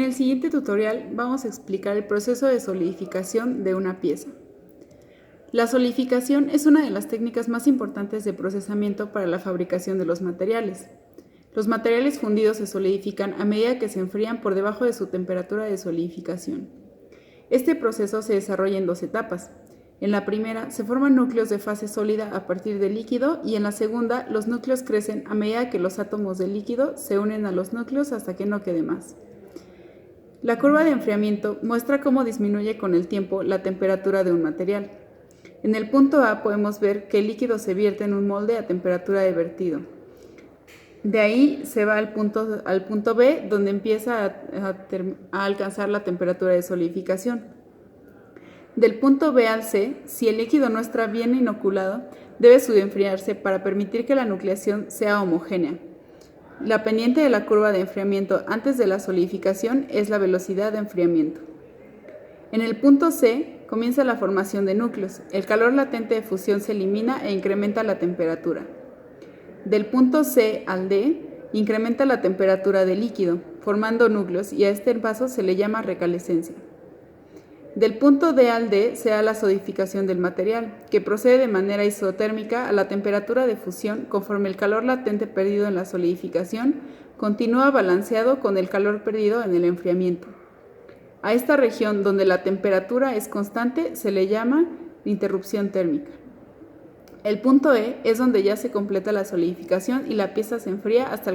En el siguiente tutorial vamos a explicar el proceso de solidificación de una pieza. La solidificación es una de las técnicas más importantes de procesamiento para la fabricación de los materiales. Los materiales fundidos se solidifican a medida que se enfrían por debajo de su temperatura de solidificación. Este proceso se desarrolla en dos etapas. En la primera, se forman núcleos de fase sólida a partir del líquido y en la segunda, los núcleos crecen a medida que los átomos del líquido se unen a los núcleos hasta que no quede más. La curva de enfriamiento muestra cómo disminuye con el tiempo la temperatura de un material. En el punto A podemos ver que el líquido se vierte en un molde a temperatura de vertido. De ahí se va al punto B, donde empieza a alcanzar la temperatura de solidificación. Del punto B al C, si el líquido no está bien inoculado, debe subenfriarse para permitir que la nucleación sea homogénea. La pendiente de la curva de enfriamiento antes de la solidificación es la velocidad de enfriamiento. En el punto C comienza la formación de núcleos. El calor latente de fusión se elimina e incrementa la temperatura. Del punto C al D incrementa la temperatura del líquido, formando núcleos, y a este paso se le llama recalescencia. Del punto D al D se da la solidificación del material, que procede de manera isotérmica a la temperatura de fusión conforme el calor latente perdido en la solidificación continúa balanceado con el calor perdido en el enfriamiento. A esta región donde la temperatura es constante se le llama interrupción térmica. El punto E es donde ya se completa la solidificación y la pieza se enfría hasta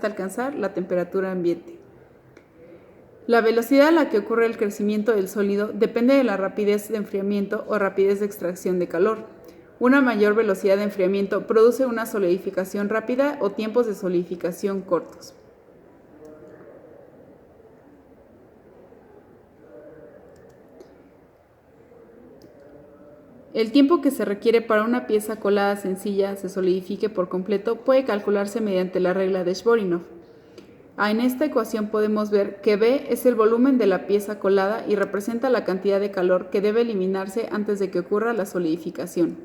alcanzar la temperatura ambiente. La velocidad a la que ocurre el crecimiento del sólido depende de la rapidez de enfriamiento o rapidez de extracción de calor. Una mayor velocidad de enfriamiento produce una solidificación rápida o tiempos de solidificación cortos. El tiempo que se requiere para una pieza colada sencilla se solidifique por completo puede calcularse mediante la regla de Shvorikov. En esta ecuación podemos ver que B es el volumen de la pieza colada y representa la cantidad de calor que debe eliminarse antes de que ocurra la solidificación.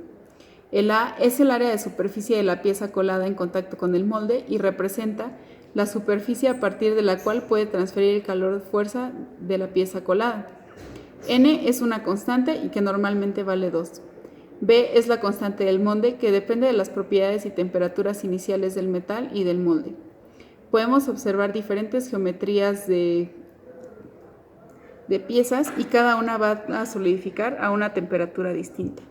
El A es el área de superficie de la pieza colada en contacto con el molde y representa la superficie a partir de la cual puede transferir el calor de fuerza de la pieza colada. N es una constante y que normalmente vale 2. B es la constante del molde que depende de las propiedades y temperaturas iniciales del metal y del molde. Podemos observar diferentes geometrías de piezas y cada una va a solidificar a una temperatura distinta.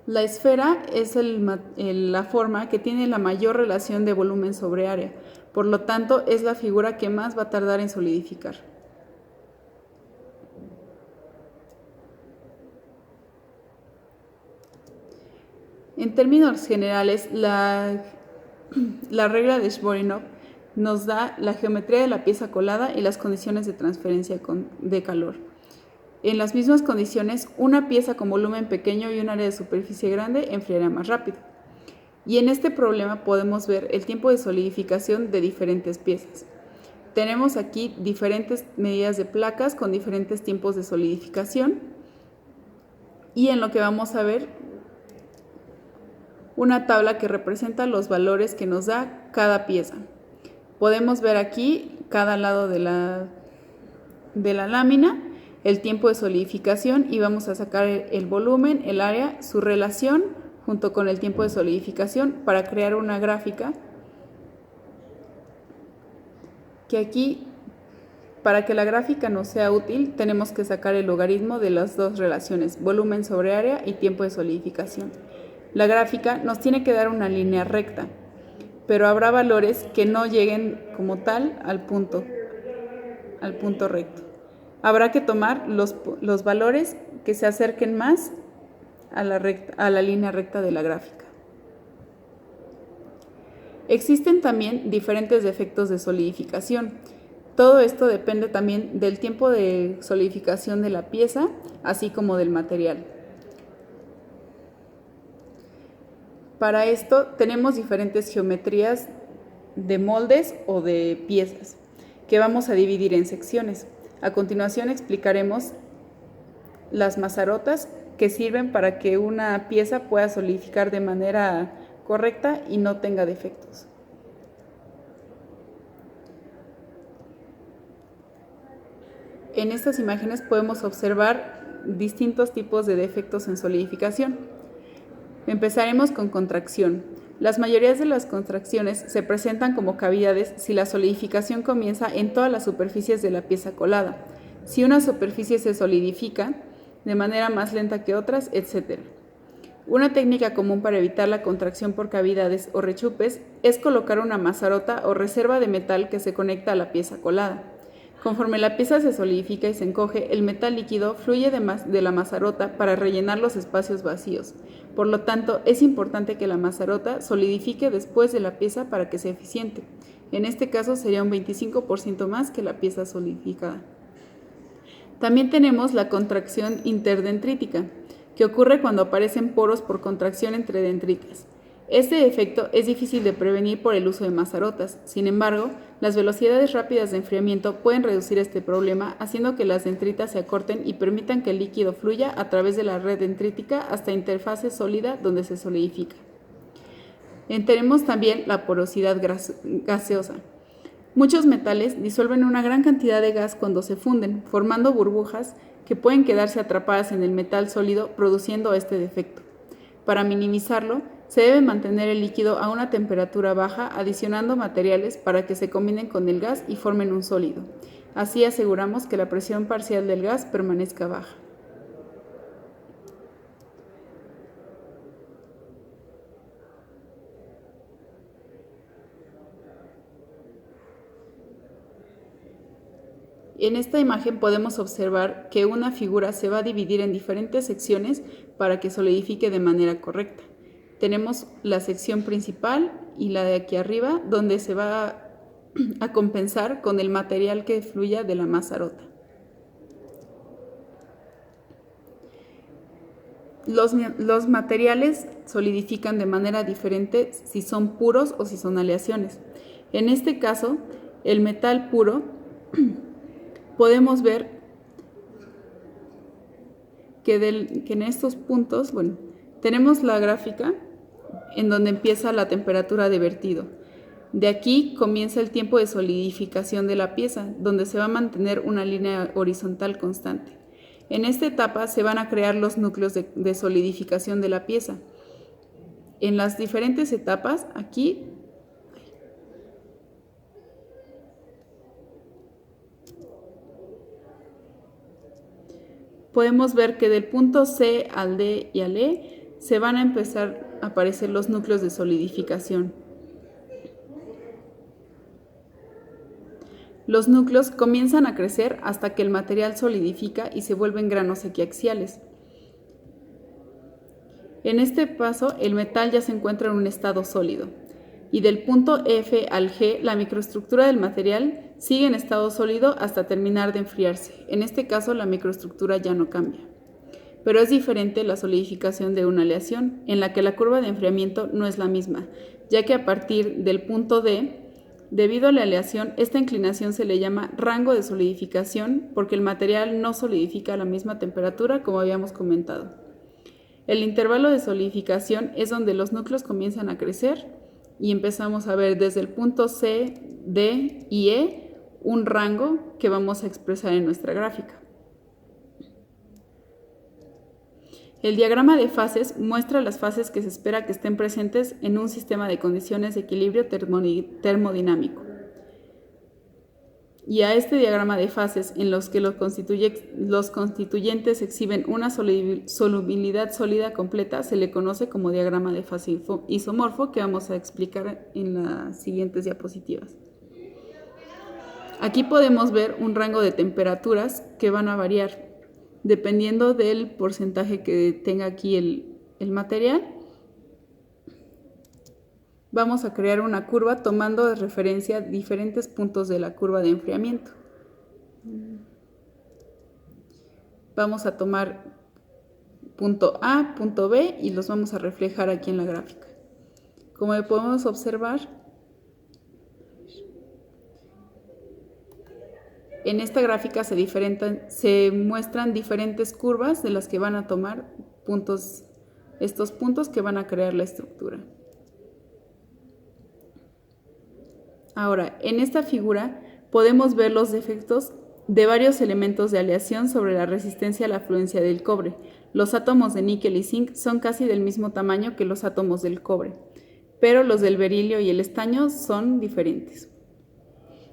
La esfera es la forma que tiene la mayor relación de volumen sobre área, por lo tanto es la figura que más va a tardar en solidificar. En términos generales, la regla de Shvorikov nos da la geometría de la pieza colada y las condiciones de transferencia de calor. En las mismas condiciones, una pieza con volumen pequeño y un área de superficie grande enfriará más rápido. Y en este problema podemos ver el tiempo de solidificación de diferentes piezas. Tenemos aquí diferentes medidas de placas con diferentes tiempos de solidificación y en lo que vamos a ver una tabla que representa los valores que nos da cada pieza. Podemos ver aquí cada lado de la lámina el tiempo de solidificación y vamos a sacar el volumen, el área, su relación junto con el tiempo de solidificación para crear una gráfica que aquí, para que la gráfica nos sea útil, tenemos que sacar el logaritmo de las dos relaciones, volumen sobre área y tiempo de solidificación. La gráfica nos tiene que dar una línea recta, pero habrá valores que no lleguen como tal al punto recto. Habrá que tomar los valores que se acerquen más a la línea recta de la gráfica. Existen también diferentes efectos de solidificación. Todo esto depende también del tiempo de solidificación de la pieza, así como del material. Para esto tenemos diferentes geometrías de moldes o de piezas que vamos a dividir en secciones. A continuación explicaremos las mazarotas que sirven para que una pieza pueda solidificar de manera correcta y no tenga defectos. En estas imágenes podemos observar distintos tipos de defectos en solidificación. Empezaremos con contracción. Las mayorías de las contracciones se presentan como cavidades si la solidificación comienza en todas las superficies de la pieza colada, si una superficie se solidifica de manera más lenta que otras, etc. Una técnica común para evitar la contracción por cavidades o rechupes es colocar una mazarota o reserva de metal que se conecta a la pieza colada. Conforme la pieza se solidifica y se encoge, el metal líquido fluye de la mazarota para rellenar los espacios vacíos. Por lo tanto, es importante que la mazarota solidifique después de la pieza para que sea eficiente. En este caso sería un 25% más que la pieza solidificada. También tenemos la contracción interdendrítica, que ocurre cuando aparecen poros por contracción entre dendritas. Este efecto es difícil de prevenir por el uso de mazarotas. Sin embargo, las velocidades rápidas de enfriamiento pueden reducir este problema, haciendo que las dendritas se acorten y permitan que el líquido fluya a través de la red dendrítica hasta interfase sólida donde se solidifica. Tenemos también la porosidad gaseosa. Muchos metales disuelven una gran cantidad de gas cuando se funden, formando burbujas que pueden quedarse atrapadas en el metal sólido, produciendo este defecto. Para minimizarlo, se debe mantener el líquido a una temperatura baja, adicionando materiales para que se combinen con el gas y formen un sólido. Así aseguramos que la presión parcial del gas permanezca baja. En esta imagen podemos observar que una figura se va a dividir en diferentes secciones para que solidifique de manera correcta. Tenemos la sección principal y la de aquí arriba, donde se va a compensar con el material que fluya de la mazarota. Los materiales solidifican de manera diferente si son puros o si son aleaciones. En este caso, el metal puro podemos ver que en estos puntos, tenemos la gráfica en donde empieza la temperatura de vertido. De aquí comienza el tiempo de solidificación de la pieza, donde se va a mantener una línea horizontal constante. En esta etapa se van a crear los núcleos de solidificación de la pieza. En las diferentes etapas, aquí podemos ver que del punto C al D y al E se van a empezar a aparecer los núcleos de solidificación. Los núcleos comienzan a crecer hasta que el material solidifica y se vuelven granos equiaxiales. En este paso, el metal ya se encuentra en un estado sólido. Y del punto F al G, la microestructura del material sigue en estado sólido hasta terminar de enfriarse. En este caso, la microestructura ya no cambia. Pero es diferente la solidificación de una aleación, en la que la curva de enfriamiento no es la misma, ya que a partir del punto D, debido a la aleación, esta inclinación se le llama rango de solidificación porque el material no solidifica a la misma temperatura como habíamos comentado. El intervalo de solidificación es donde los núcleos comienzan a crecer y empezamos a ver desde el punto C, D y E un rango que vamos a expresar en nuestra gráfica. El diagrama de fases muestra las fases que se espera que estén presentes en un sistema de condiciones de equilibrio termodinámico. Y a este diagrama de fases en los que los constituyentes exhiben una solubilidad sólida completa se le conoce como diagrama de fase isomorfo, que vamos a explicar en las siguientes diapositivas. Aquí podemos ver un rango de temperaturas que van a variar dependiendo del porcentaje que tenga aquí el material. Vamos a crear una curva tomando de referencia diferentes puntos de la curva de enfriamiento. Vamos a tomar punto A, punto B y los vamos a reflejar aquí en la gráfica. Como podemos observar, en esta gráfica se muestran diferentes curvas de las que van a tomar estos puntos que van a crear la estructura. Ahora, en esta figura podemos ver los efectos de varios elementos de aleación sobre la resistencia a la fluencia del cobre. Los átomos de níquel y zinc son casi del mismo tamaño que los átomos del cobre, pero los del berilio y el estaño son diferentes.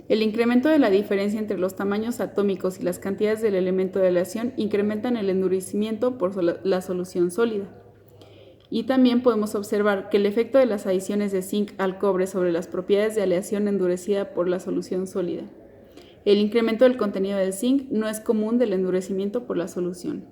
El incremento de la diferencia entre los tamaños atómicos y las cantidades del elemento de aleación incrementan el endurecimiento por la solución sólida. Y también podemos observar que el efecto de las adiciones de zinc al cobre sobre las propiedades de aleación endurecida por la solución sólida. El incremento del contenido del zinc no es común del endurecimiento por la solución.